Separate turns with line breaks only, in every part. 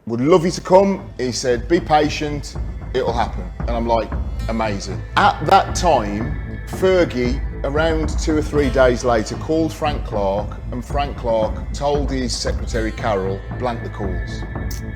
would love you to come. He said, be patient, it'll happen. And I'm like, amazing. At that time, Fergie, around 2 or 3 days later, called Frank Clark, and Frank Clark told his secretary Carol, blank the calls.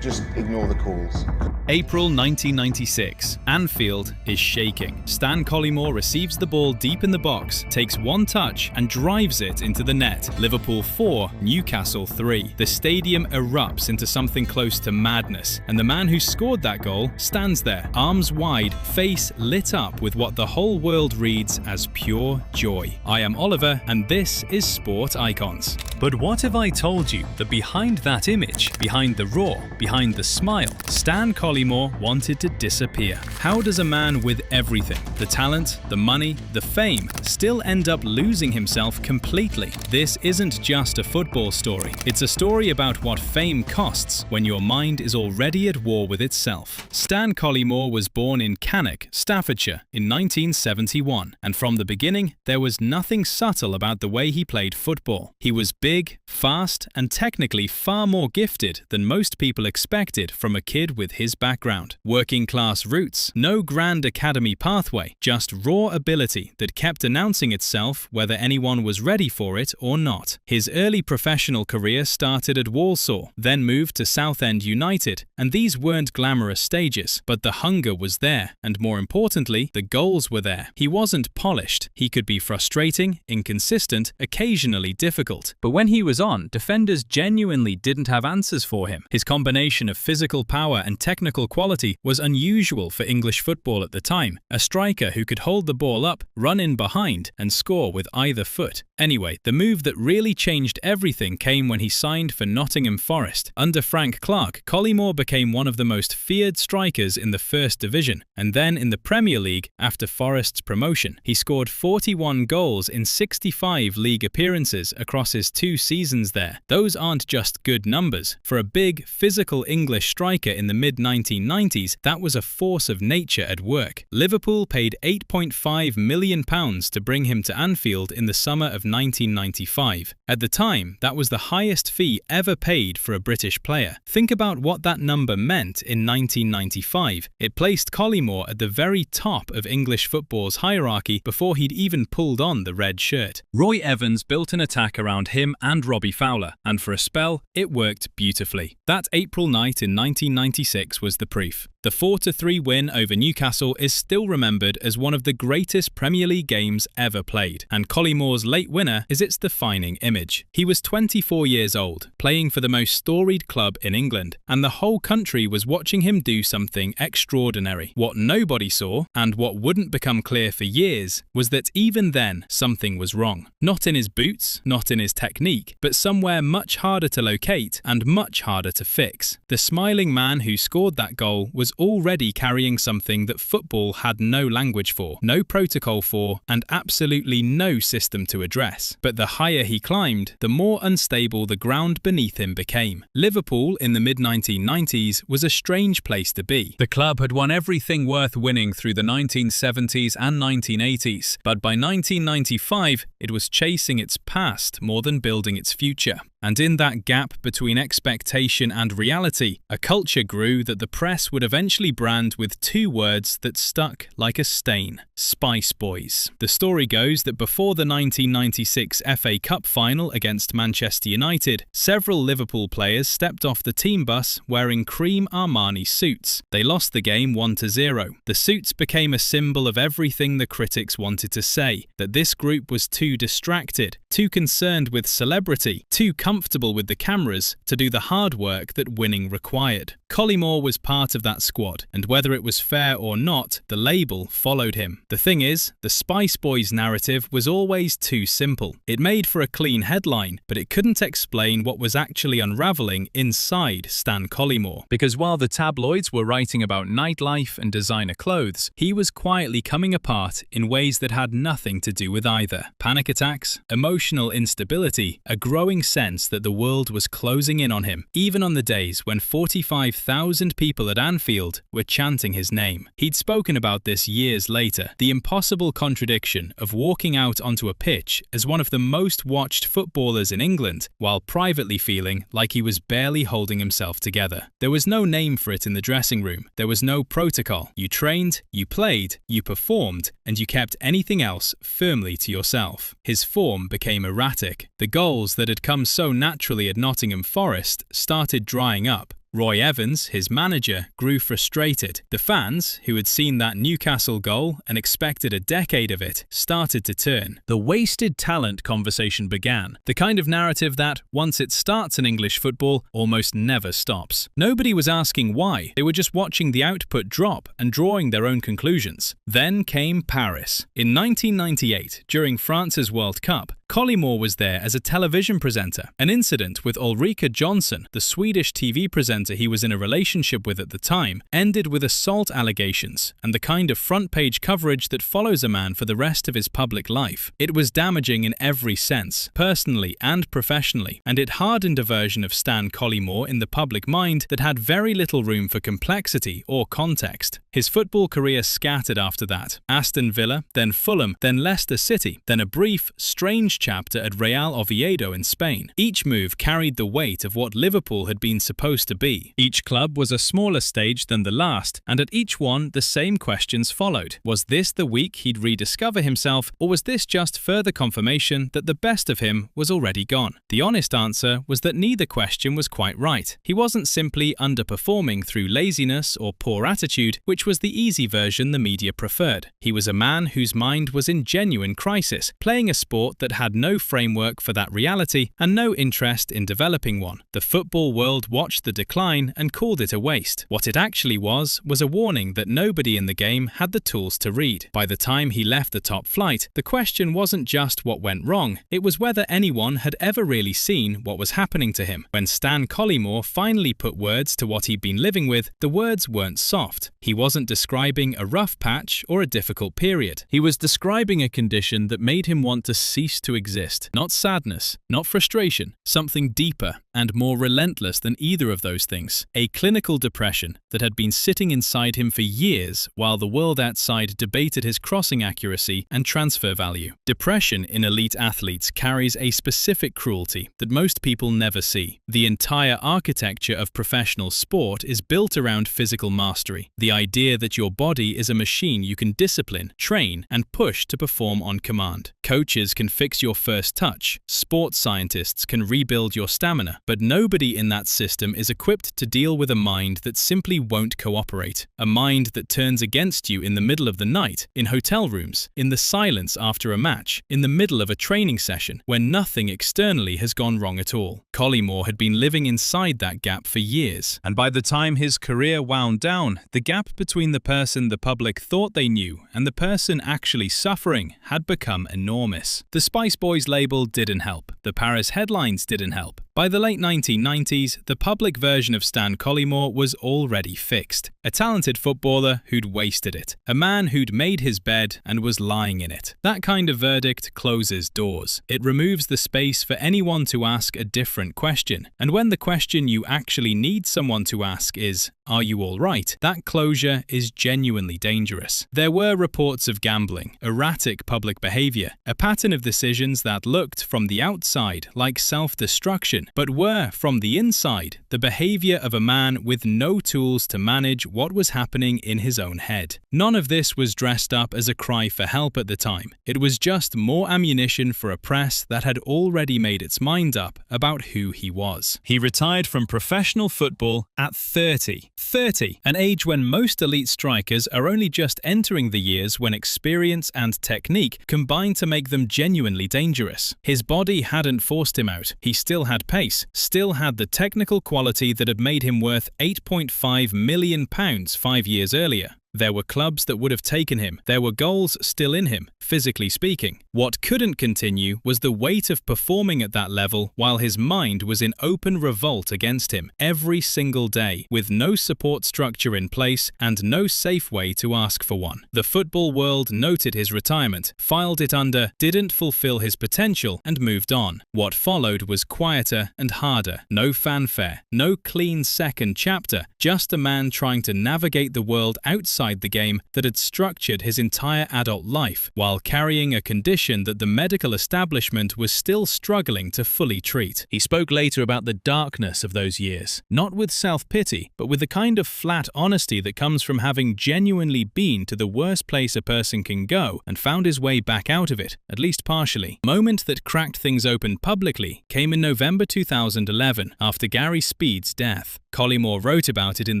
Just ignore the calls.
April 1996. Anfield is shaking. Stan Collymore receives the ball deep in the box, takes one touch and drives it into the net. Liverpool 4, Newcastle 3. The stadium erupts into something close to madness, and the man who scored that goal stands there, arms wide, face lit up with what the whole world reads as pure joy. I am Oliver, and this is Sport Icons. But what if I told you that behind that image, behind the roar, behind the smile, Stan Collymore wanted to disappear? How does a man with everything, the talent, the money, the fame, still end up losing himself completely? This isn't just a football story. It's a story about what fame costs when your mind is already at war with itself. Stan Collymore was born in Cannock, Staffordshire in 1971, and from the beginning, there was nothing subtle about the way he played football. He was big, fast, and technically far more gifted than most people expected from a kid with his background. Working class roots, no grand academy pathway, just raw ability that kept announcing itself whether anyone was ready for it or not. His early professional career started at Walsall, then moved to Southend United, and these weren't glamorous stages, but the hunger was there, and more importantly, the goals were there. He wasn't polished. He could be frustrating, inconsistent, occasionally difficult. But when he was on, defenders genuinely didn't have answers for him. His combination of physical power and technical quality was unusual for English football at the time. A striker who could hold the ball up, run in behind, and score with either foot. Anyway, the move that really changed everything came when he signed for Nottingham Forest. Under Frank Clark, Collymore became one of the most feared strikers in the First Division, and then in the Premier League after Forest's promotion. He scored 41 goals in 65 league appearances across his 2 seasons there. Those aren't just good numbers. For a big, physical English striker in the mid-1990s, that was a force of nature at work. Liverpool paid £8.5 million to bring him to Anfield in the summer of 1995. At the time, that was the highest fee ever paid for a British player. Think about what that number meant in 1995. It placed Collymore at the very top of English football's hierarchy before he'd even pulled on the red shirt. Roy Evans built an attack around him and Robbie Fowler, and for a spell, it worked beautifully. That April night in 1996 was the proof. The 4-3 win over Newcastle is still remembered as one of the greatest Premier League games ever played, and Collymore's late winner is its defining image. He was 24 years old, playing for the most storied club in England, and the whole country was watching him do something extraordinary. What nobody saw, and what wouldn't become clear for years, was that even then, something was wrong. Not in his boots, not in his technique, but somewhere much harder to locate and much harder to fix. The smiling man who scored that goal was already carrying something that football had no language for, no protocol for, and absolutely no system to address. But the higher he climbed, the more unstable the ground beneath him became. Liverpool in the mid-1990s was a strange place to be. The club had won everything worth winning through the 1970s and 1980s, but by 1995, it was chasing its past more than building its future. And in that gap between expectation and reality, a culture grew that the press would eventually brand with 2 words that stuck like a stain: Spice Boys. The story goes that before the 1996 FA Cup final against Manchester United, several Liverpool players stepped off the team bus wearing cream Armani suits. They lost the game 1-0. The suits became a symbol of everything the critics wanted to say, that this group was too distracted, too concerned with celebrity, too comfortable with the cameras to do the hard work that winning required. Collymore was part of that squad, and whether it was fair or not, the label followed him. The thing is, the Spice Boys narrative was always too simple. It made for a clean headline, but it couldn't explain what was actually unraveling inside Stan Collymore. Because while the tabloids were writing about nightlife and designer clothes, he was quietly coming apart in ways that had nothing to do with either. Panic attacks, emotional instability, a growing sense that the world was closing in on him, even on the days when 45 25,000 people at Anfield were chanting his name. He'd spoken about this years later, the impossible contradiction of walking out onto a pitch as one of the most watched footballers in England, while privately feeling like he was barely holding himself together. There was no name for it in the dressing room. There was no protocol. You trained, you played, you performed, and you kept anything else firmly to yourself. His form became erratic. The goals that had come so naturally at Nottingham Forest started drying up. Roy Evans, his manager, grew frustrated. The fans, who had seen that Newcastle goal and expected a decade of it, started to turn. The wasted talent conversation began, the kind of narrative that, once it starts in English football, almost never stops. Nobody was asking why, they were just watching the output drop and drawing their own conclusions. Then came Paris. In 1998, during France's World Cup, Collymore was there as a television presenter. An incident with Ulrika Jonsson, the Swedish TV presenter he was in a relationship with at the time, ended with assault allegations and the kind of front-page coverage that follows a man for the rest of his public life. It was damaging in every sense, personally and professionally, and it hardened a version of Stan Collymore in the public mind that had very little room for complexity or context. His football career scattered after that. Aston Villa, then Fulham, then Leicester City, then a brief, strange chapter at Real Oviedo in Spain. Each move carried the weight of what Liverpool had been supposed to be. Each club was a smaller stage than the last, and at each one the same questions followed. Was this the week he'd rediscover himself, or was this just further confirmation that the best of him was already gone? The honest answer was that neither question was quite right. He wasn't simply underperforming through laziness or poor attitude, which was the easy version the media preferred. He was a man whose mind was in genuine crisis, playing a sport that had no framework for that reality and no interest in developing one. The football world watched the decline and called it a waste. What it actually was a warning that nobody in the game had the tools to read. By the time he left the top flight, the question wasn't just what went wrong, it was whether anyone had ever really seen what was happening to him. When Stan Collymore finally put words to what he'd been living with, the words weren't soft. He wasn't describing a rough patch or a difficult period. He was describing a condition that made him want to cease to exist. Not sadness, not frustration, something deeper and more relentless than either of those things. A clinical depression that had been sitting inside him for years while the world outside debated his crossing accuracy and transfer value. Depression in elite athletes carries a specific cruelty that most people never see. The entire architecture of professional sport is built around physical mastery. The idea that your body is a machine you can discipline, train, and push to perform on command. Coaches can fix your first touch. Sports scientists can rebuild your stamina. But nobody in that system is equipped to deal with a mind that simply won't cooperate. A mind that turns against you in the middle of the night, in hotel rooms, in the silence after a match, in the middle of a training session, when nothing externally has gone wrong at all. Collymore had been living inside that gap for years. And by the time his career wound down, the gap between the person the public thought they knew and the person actually suffering had become enormous. The Spice Boys label didn't help. The Paris headlines didn't help. By the late 1990s, the public version of Stan Collymore was already fixed. A talented footballer who'd wasted it. A man who'd made his bed and was lying in it. That kind of verdict closes doors. It removes the space for anyone to ask a different question. And when the question you actually need someone to ask is, "Are you all right?" that closure is genuinely dangerous. There were reports of gambling, erratic public behavior, a pattern of decisions that looked from the outside like self-destruction, but were, from the inside, the behavior of a man with no tools to manage what was happening in his own head. None of this was dressed up as a cry for help at the time. It was just more ammunition for a press that had already made its mind up about who he was. He retired from professional football at 30. 30, an age when most elite strikers are only just entering the years when experience and technique combine to make them genuinely dangerous. His body hadn't forced him out. He still had pace, still had the technical quality that had made him worth £8.5 million 5 years earlier. There were clubs that would have taken him. There were goals still in him, physically speaking. What couldn't continue was the weight of performing at that level while his mind was in open revolt against him every single day, with no support structure in place and no safe way to ask for one. The football world noted his retirement, filed it under "didn't fulfill his potential" and moved on. What followed was quieter and harder. No fanfare, no clean second chapter, just a man trying to navigate the world outside the game that had structured his entire adult life, while carrying a condition that the medical establishment was still struggling to fully treat. He spoke later about the darkness of those years, not with self-pity, but with the kind of flat honesty that comes from having genuinely been to the worst place a person can go and found his way back out of it, at least partially. The moment that cracked things open publicly came in November 2011, after Gary Speed's death. Collymore wrote about it in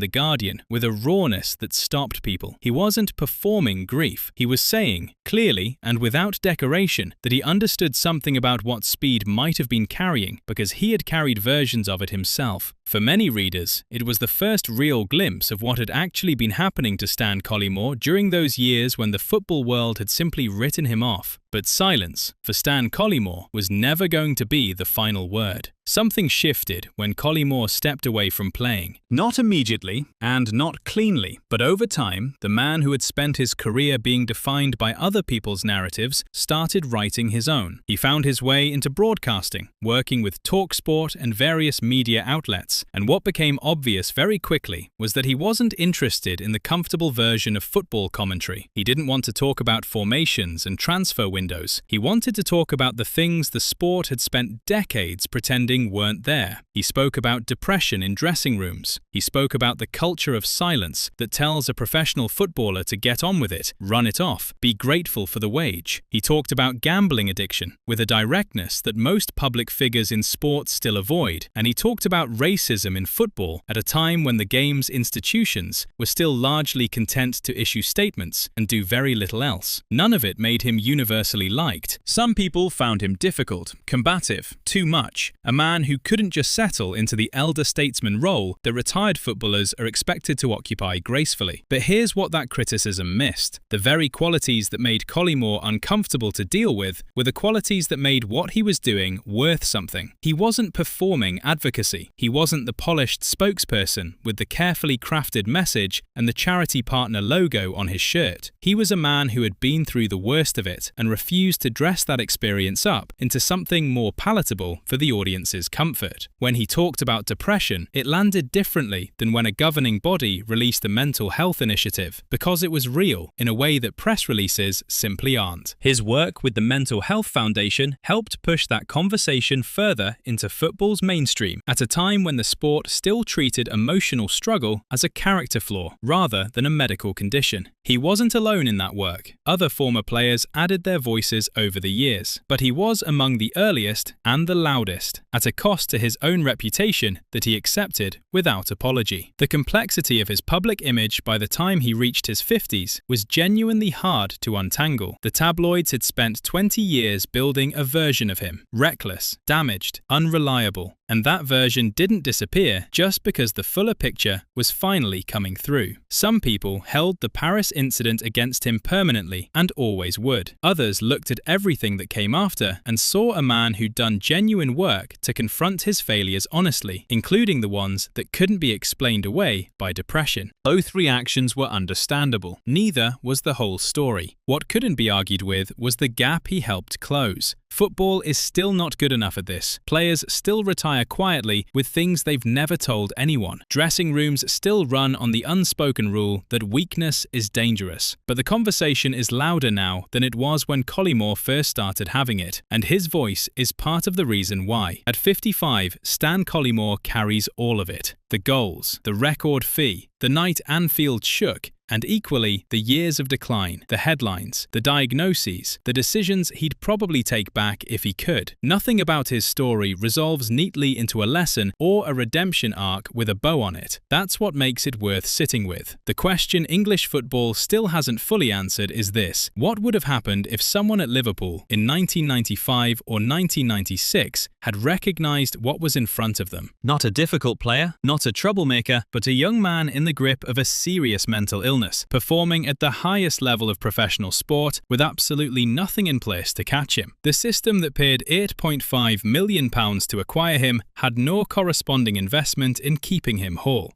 The Guardian with a rawness that stopped people. He wasn't performing grief. He was saying, clearly and without decoration, that he understood something about what Speed might have been carrying because he had carried versions of it himself. For many readers, it was the first real glimpse of what had actually been happening to Stan Collymore during those years when the football world had simply written him off. But silence, for Stan Collymore, was never going to be the final word. Something shifted when Collymore stepped away from playing. Not immediately, and not cleanly, but over time, the man who had spent his career being defined by other people's narratives started writing his own. He found his way into broadcasting, working with TalkSport and various media outlets, and what became obvious very quickly was that he wasn't interested in the comfortable version of football commentary. He didn't want to talk about formations and transfer windows. He wanted to talk about the things the sport had spent decades pretending weren't there. He spoke about depression in dressing rooms. He spoke about the culture of silence that tells a professional footballer to get on with it, run it off, be grateful for the wage. He talked about gambling addiction with a directness that most public figures in sports still avoid, and he talked about racism in football at a time when the game's institutions were still largely content to issue statements and do very little else. None of it made him universally liked. Some people found him difficult, combative, too much, a man who couldn't just settle into the elder statesman role that retired footballers are expected to occupy gracefully. But here's what that criticism missed. The very qualities that made Collymore uncomfortable to deal with were the qualities that made what he was doing worth something. He wasn't performing advocacy. He wasn't the polished spokesperson with the carefully crafted message and the charity partner logo on his shirt. He was a man who had been through the worst of it and refused to dress that experience up into something more palatable for the audience's comfort. When he talked about depression, it landed differently than when a governing body released a mental health initiative, because it was real in a way that press releases simply aren't. His work with the Mental Health Foundation helped push that conversation further into football's mainstream at a time when the sport still treated emotional struggle as a character flaw rather than a medical condition. He wasn't alone in that work. Other former players added their voices over the years, but he was among the earliest and the loudest, at a cost to his own reputation that he accepted without apology. The complexity of his public image by the time he reached his 50s was genuinely hard to untangle. The tabloids had spent 20 years building a version of him, reckless, damaged, unreliable, and that version didn't disappear just because the fuller picture was finally coming through. Some people held the Paris incident against him permanently and always would. Others looked at everything that came after and saw a man who'd done genuine work to confront his failures honestly, including the ones that couldn't be explained away by depression. Both reactions were understandable. Neither was the whole story. What couldn't be argued with was the gap he helped close. Football is still not good enough at this. Players still retire quietly with things they've never told anyone. Dressing rooms still run on the unspoken rule that weakness is dangerous. But the conversation is louder now than it was when Collymore first started having it, and his voice is part of the reason why. At 55, Stan Collymore carries all of it. The goals, the record fee, the night Anfield shook, and equally the years of decline, the headlines, the diagnoses, the decisions he'd probably take back if he could. Nothing about his story resolves neatly into a lesson or a redemption arc with a bow on it. That's what makes it worth sitting with. The question English football still hasn't fully answered is this: what would have happened if someone at Liverpool in 1995 or 1996 had recognised what was in front of them. Not a difficult player, not a troublemaker, but a young man in the grip of a serious mental illness, performing at the highest level of professional sport with absolutely nothing in place to catch him. The system that paid £8.5 million to acquire him had no corresponding investment in keeping him whole.